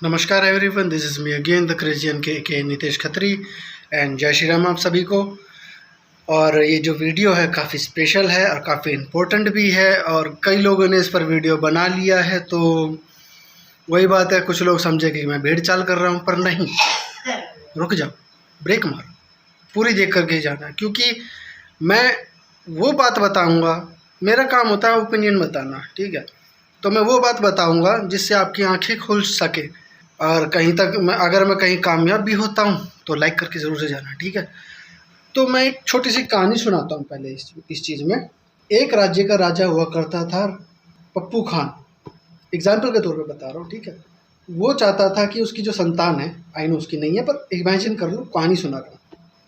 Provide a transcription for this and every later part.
नमस्कार everyone, this is me again the क्रेजियन के नितेश खत्री एंड जय श्री राम आप सभी को। और ये जो वीडियो है काफ़ी स्पेशल है और काफ़ी इम्पोर्टेंट भी है और कई लोगों ने इस पर वीडियो बना लिया है। तो वही बात है, कुछ लोग समझे कि मैं भेड़ चाल कर रहा हूँ, पर नहीं, रुक जाओ, ब्रेक मारो, पूरी देख करके जाना, क्योंकि मैं वो बात बताऊँगा। मेरा काम होता है ओपिनियन बताना, ठीक है। तो मैं वो बात बताऊँगा जिससे आपकी आँखें खुल सके और कहीं तक अगर मैं कहीं कामयाब भी होता हूँ तो लाइक करके ज़रूर से जाना, ठीक है। तो मैं एक छोटी सी कहानी सुनाता हूँ पहले इस चीज़ में। एक राज्य का राजा हुआ करता था पप्पू खान, एग्जाम्पल के तौर पे बता रहा हूँ, ठीक है। वो चाहता था कि उसकी जो संतान है, आई नो उसकी नहीं है, पर इमेजिन कर लो, कहानी सुना रहा हूँ।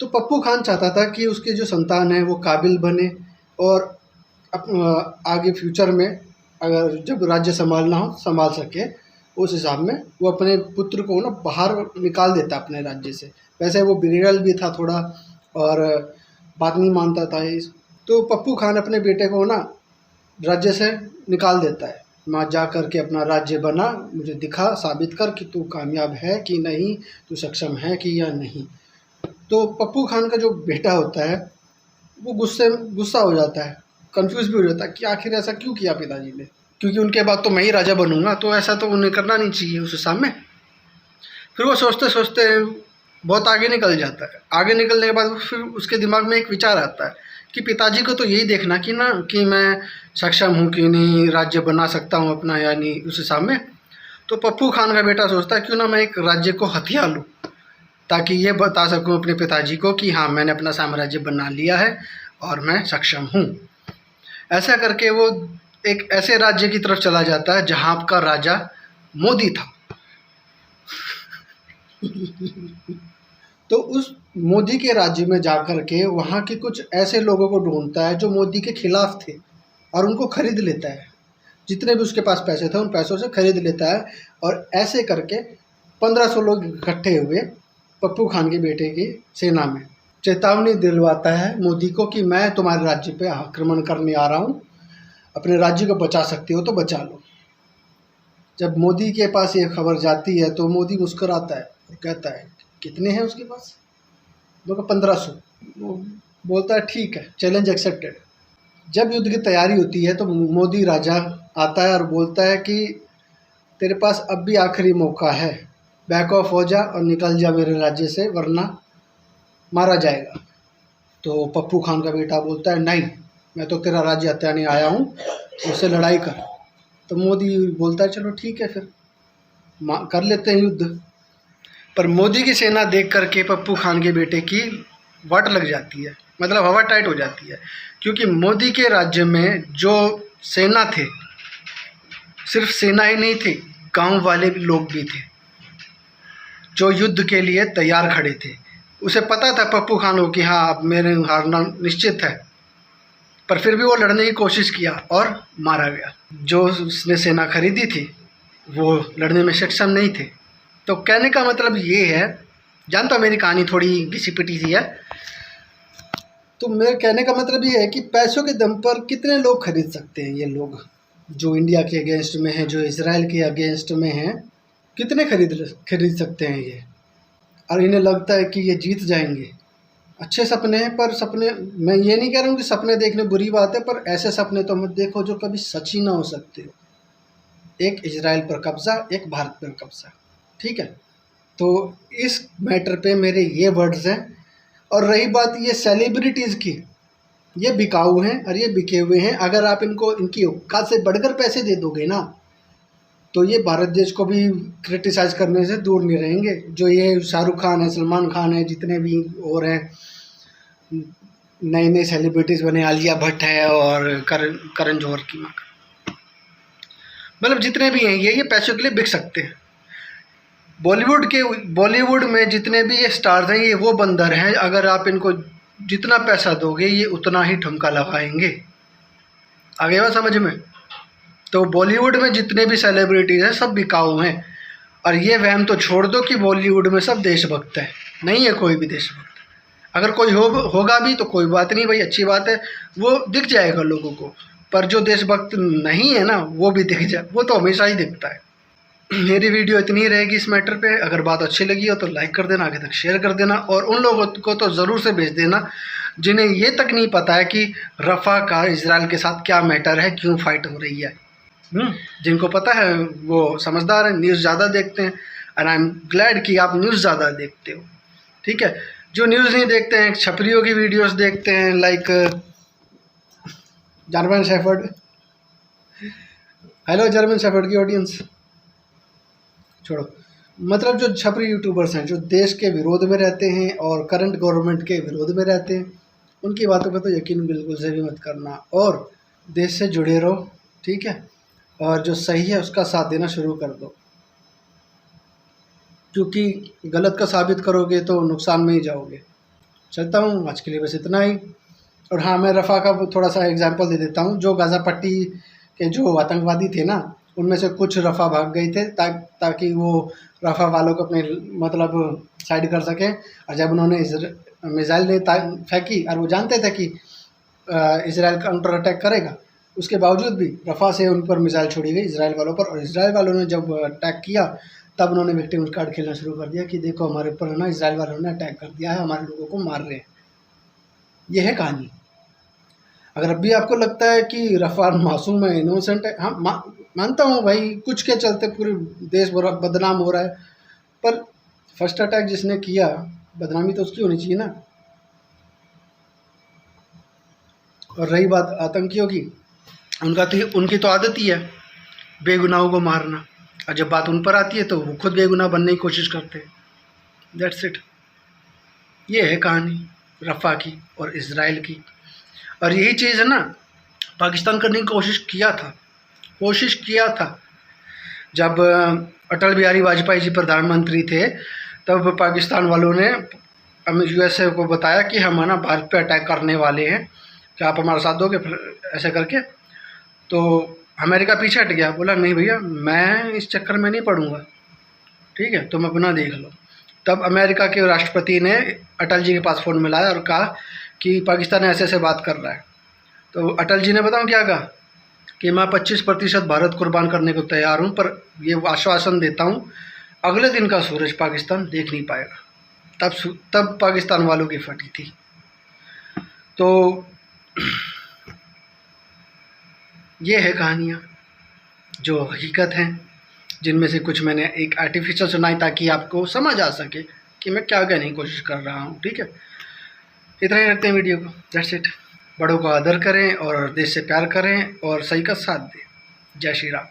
तो पप्पू खान चाहता था कि उसकी जो संतान है वो काबिल बने और आगे फ्यूचर में अगर जब राज्य संभालना हो संभाल सके, उस हिसाब में वो अपने पुत्र को ना बाहर निकाल देता अपने राज्य से। वैसे वो बिगड़ल भी था थोड़ा और बात नहीं मानता था तो पप्पू खान अपने बेटे को ना राज्य से निकाल देता है। माँ जा कर के अपना राज्य बना, मुझे दिखा, साबित कर कि तू कामयाब है कि नहीं, तू सक्षम है कि या नहीं। तो पप्पू खान का जो बेटा होता है वो गुस्सा हो जाता है, कंफ्यूज भी हो जाता है कि आखिर ऐसा क्यों किया पिताजी ने, क्योंकि उनके बाद तो मैं ही राजा बनूंगा, तो ऐसा तो उन्हें करना नहीं चाहिए उस हिसाब में। फिर वो सोचते सोचते बहुत आगे निकल जाता है। आगे निकलने के बाद फिर उसके दिमाग में एक विचार आता है कि पिताजी को तो यही देखना कि मैं सक्षम हूँ कि नहीं, राज्य बना सकता हूँ अपना या नहीं, उस हिसाब में। तो पप्पू खान का बेटा सोचता है क्यों ना मैं एक राज्य को हथिया लूँ, ताकि ये बता सकूँ अपने पिताजी को कि हाँ, मैंने अपना साम्राज्य बना लिया है और मैं सक्षम हूँ। ऐसा करके वो एक ऐसे राज्य की तरफ चला जाता है जहाँ का राजा मोदी था। तो उस मोदी के राज्य में जाकर के वहाँ के कुछ ऐसे लोगों को ढूंढता है जो मोदी के खिलाफ थे और उनको खरीद लेता है। जितने भी उसके पास पैसे थे उन पैसों से खरीद लेता है और ऐसे करके 1500 लोग इकट्ठे हुए पप्पू खान के बेटे की सेना में। चेतावनी दिलवाता है मोदी को कि मैं तुम्हारे राज्य पे आक्रमण करने आ रहा हूँ, अपने राज्य को बचा सकती हो तो बचा लो। जब मोदी के पास ये खबर जाती है तो मोदी मुस्कुराता है और कहता है कितने हैं उसके पास, तो 1500। वो बोलता है ठीक है, चैलेंज एक्सेप्टेड। जब युद्ध की तैयारी होती है तो मोदी राजा आता है और बोलता है कि तेरे पास अब भी आखिरी मौका है, बैक ऑफ हो जा और निकल जा मेरे राज्य से, वरना मारा जाएगा। तो पप्पू खान का बेटा बोलता है नहीं, मैं तो तेरा राज्य हथियाने आया हूँ, उससे लड़ाई कर। तो मोदी बोलता है चलो ठीक है, फिर कर लेते हैं युद्ध। पर मोदी की सेना देख करके पप्पू खान के बेटे की वाट लग जाती है, मतलब हवा टाइट हो जाती है, क्योंकि मोदी के राज्य में जो सेना थे, सिर्फ सेना ही नहीं थी, गांव वाले भी लोग भी थे जो युद्ध के लिए तैयार खड़े थे। उसे पता था पप्पू खान को कि हाँ, अब मेरे हारना निश्चित है, पर फिर भी वो लड़ने की कोशिश किया और मारा गया। जो उसने सेना खरीदी थी वो लड़ने में सक्षम नहीं थे। तो कहने का मतलब ये है, जानता हूँ मेरी कहानी थोड़ी घिसी पिटी सी है, तो मेरे कहने का मतलब ये है कि पैसों के दम पर कितने लोग खरीद सकते हैं। ये लोग जो इंडिया के अगेंस्ट में हैं, जो इजराइल के अगेंस्ट में हैं, कितने खरीद सकते हैं ये, और इन्हें लगता है कि ये जीत जाएंगे। अच्छे सपने हैं, पर सपने, मैं ये नहीं कह रहा हूँ कि सपने देखने बुरी बात है, पर ऐसे सपने तो मत देखो जो कभी सच ही ना हो सकते हो। एक इजराइल पर कब्जा, एक भारत पर कब्जा, ठीक है। तो इस मैटर पे मेरे ये वर्ड्स हैं। और रही बात ये सेलिब्रिटीज़ की, ये बिकाऊ हैं और ये बिके हुए हैं। अगर आप इनको इनकी औकात से बढ़कर पैसे दे दोगे ना, तो ये भारत देश को भी क्रिटिसाइज़ करने से दूर नहीं रहेंगे। जो ये शाहरुख खान है, सलमान खान है, जितने भी और हैं नए नए सेलिब्रिटीज़ बने, आलिया भट्ट है और करण जौहर की माँ, मतलब जितने भी हैं ये पैसों के लिए बिक सकते हैं। बॉलीवुड में जितने भी ये स्टार्स हैं, ये वो बंदर हैं, अगर आप इनको जितना पैसा दोगे ये उतना ही ठुमका लगाएंगे। आगे बात समझ में? तो बॉलीवुड में जितने भी सेलिब्रिटीज़ हैं सब बिकाऊ हैं। और ये वहम तो छोड़ दो कि बॉलीवुड में सब देशभक्त है, नहीं है कोई भी देशभक्त। अगर कोई होगा भी तो कोई बात नहीं भाई, अच्छी बात है, वो दिख जाएगा लोगों को। पर जो देशभक्त नहीं है ना, वो भी दिख जाए, वो तो हमेशा ही दिखता है। मेरी वीडियो इतनी ही रहेगी इस मैटर पे। अगर बात अच्छी लगी हो तो लाइक कर देना, आगे तक शेयर कर देना, और उन लोगों को तो ज़रूर से भेज देना जिन्हें ये तक नहीं पता है कि रफ़ा का इजराइल के साथ क्या मैटर है, क्यों फाइट हो रही है। जिनको पता है वो समझदार है, न्यूज़ ज़्यादा देखते हैं, एंड आई एम ग्लैड कि आप न्यूज़ ज़्यादा देखते हो, ठीक है। जो न्यूज़ नहीं देखते हैं, छपरियों की वीडियोस देखते हैं, like German shepherd, hello German shepherd की ऑडियंस, छोड़ो। मतलब जो छपरी यूट्यूबर्स हैं, जो देश के विरोध में रहते हैं और करंट गवर्नमेंट के विरोध में रहते हैं, उनकी बातों पर तो यकीन बिल्कुल से भी मत करना, और देश से जुड़े रहो, ठीक है। और जो सही है उसका साथ देना शुरू कर दो, क्योंकि गलत का साबित करोगे तो नुकसान में ही जाओगे। चलता हूँ, आज के लिए बस इतना ही। और हाँ, मैं रफ़ा का थोड़ा सा एग्जांपल दे देता हूँ। जो गाज़ा पट्टी के जो आतंकवादी थे ना, उनमें से कुछ रफ़ा भाग गए थे ताकि वो रफ़ा वालों को अपने मतलब साइड कर सकें। और जब उन्होंने मिसाइल ने फेंकी और वो जानते थे कि इजराइल काउंटर अटैक करेगा, उसके बावजूद भी रफ़ा से उन पर मिसाइल छोड़ी गई इजराइल वालों पर। और इजराइल वालों ने जब अटैक किया तब उन्होंने विक्टिम कार्ड खेलना शुरू कर दिया कि देखो हमारे ऊपर है ना इजराइल वालों ने अटैक कर दिया है, हमारे लोगों को मार रहे हैं। ये है कहानी। अगर अभी आपको लगता है कि रफ़ा मासूम है, इनोसेंट है, हाँ मानता हूँ भाई, कुछ के चलते पूरे देश बदनाम हो रहा है, पर फर्स्ट अटैक जिसने किया, बदनामी तो उसकी होनी चाहिए ना। और रही बात आतंकियों की, उनकी तो आदत ही है बेगुनाहों को मारना, और जब बात उन पर आती है तो वो खुद बेगुनाह बनने की कोशिश करते हैं। That's it. ये है कहानी रफ़ा की और इजराइल की। और यही चीज़ है ना, पाकिस्तान करने की कोशिश किया था। जब अटल बिहारी वाजपेयी जी प्रधानमंत्री थे, तब पाकिस्तान वालों ने यूएसए को बताया कि हम है ना भारत पे अटैक करने वाले हैं, क्या आप हमारा साथ दोगे, ऐसे करके। तो अमेरिका पीछे हट गया, बोला नहीं भैया मैं इस चक्कर में नहीं पड़ूंगा, ठीक है तुम अपना देख लो। तब अमेरिका के राष्ट्रपति ने अटल जी के पास फ़ोन मिलाया और कहा कि पाकिस्तान ऐसे ऐसे बात कर रहा है। तो अटल जी ने बताऊँ क्या कहा कि मैं 25% भारत कुर्बान करने को तैयार हूँ, पर ये आश्वासन देता हूँ अगले दिन का सूरज पाकिस्तान देख नहीं पाएगा। तब पाकिस्तान वालों की फटी थी। तो ये है कहानियाँ जो हकीकत हैं, जिनमें से कुछ मैंने एक आर्टिफिशियल सुनाई ताकि आपको समझ आ सके कि मैं क्या कहने की कोशिश कर रहा हूँ, ठीक है। इतना ही रखते हैं वीडियो को। That's it. बड़ों को आदर करें और देश से प्यार करें और सही का साथ दें। जय श्री राम।